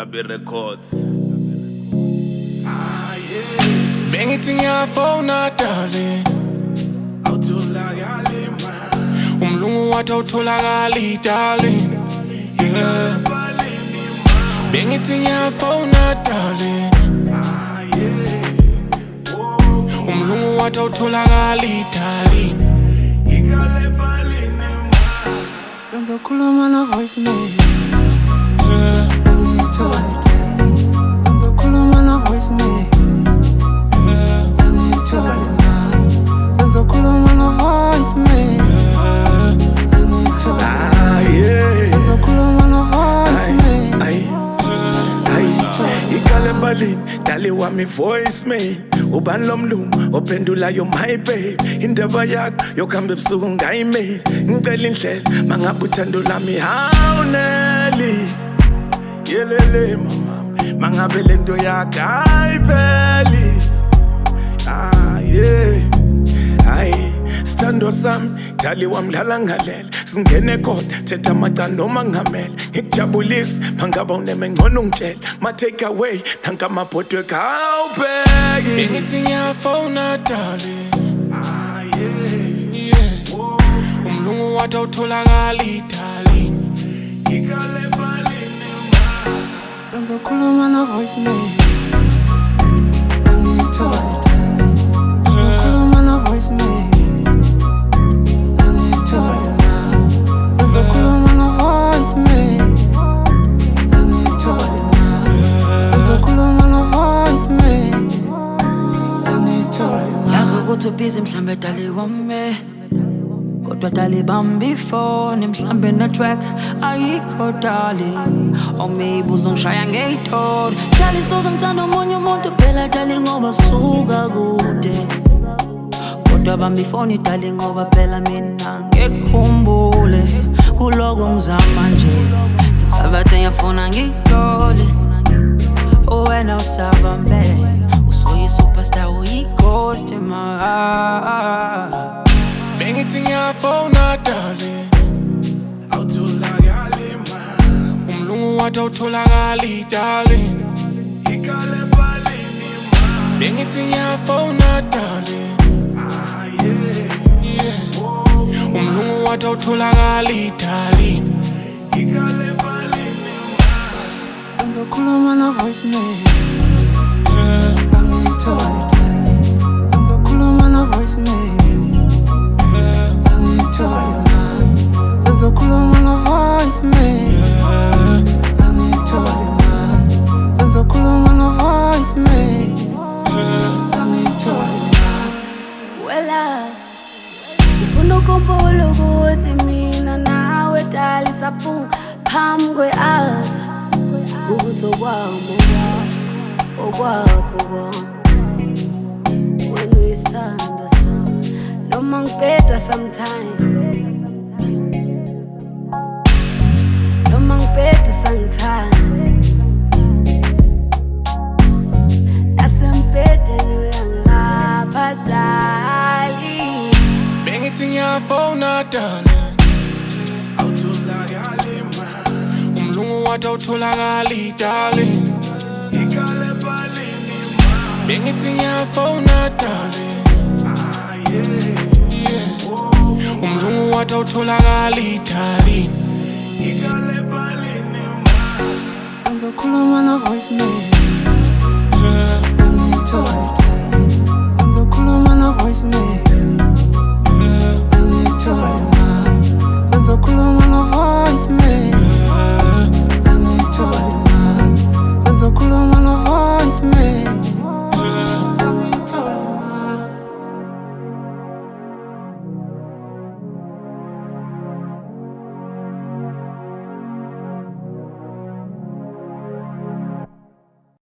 Gabi Records. Bengithi ngiyafona darling, Awutholakali man. umlungu wathi awutholakali darling, yeah. Bengithi ngiyafona darling, umlungu wathi awutholakali darling. Senzokhuluma na voicemail, Yeah. senzokhuluma na voicemail, senzokhuluma na voicemail, senzokhuluma na voicemail. Ikale balini, dali wami voicemail. Ubani lo mlungu ophendulayo my babe. Indaba yakho yokuhamba ebusuku ngayi-mail. Ngicela indlela mangabe uthando lami hawuneli. Yelele mama, mangabe lento yakho ayipheli. Sithando sami, dali wamdlala ngalela. Singene kodwa, thetha amacala noma ngamela. Ngikujabulisa, mangaba uneme ngcono ungitshela. Ma take away, nanka amabhodwe kawubheki. Bengithi ngiyafona darling, yeah. Umlungu wathi awutholakali darling, Senzokhuluma na voicemail, senzokhuluma na voicemail, senzokhuluma na voicemail, senzokhuluma na voicemail. Yazi ukuthi ubhizi mhlambe dali wami, kodwa dali bambi phone mhlambe network ayikho dali, or maybe uzongishaya ngey'tolo. Dali sozongithanda omunye umuntu phela dali ngoba suka kude, kodwa bambi phone dali ngoba phela mina ngikukhumbule kuloko ngizama nje. Ngisabathe ngiyafuna ngiyithole, wena usabambe superstar, uyi-ghost in my heart. bengithi ngiyafona darling, Awutholakali man. umlungu wathi awutholakali darling, Ikale balini man. bengithi ngiyafona darling, yeah. Umlungu wathi awutholakali darling, Ikale balini man. Senzokhuluma na voicemail, yeah. senzokhuluma na voicemail, senzokhuluma na voicemail, senzokhuluma na voicemail. Wela ngifuna ukukhumbula ukuthi mina nawe dali safu phambi kwe-altar, ukuthi okwami okwakho kwami, wena uyisithando sami noma ngibheda sometimes, noma ngibheda usangithanda nasembhedeni uyangilapha dali. Bengithi ngiyafona darling, Awutholakali man. umlungu wathi awutholakali darling, Ikale balini man. bengithi ngiyafona darling, yeah. Umlungu wathi awutholakali darling, Ikale balini man. Senzokhuluma na voicemail,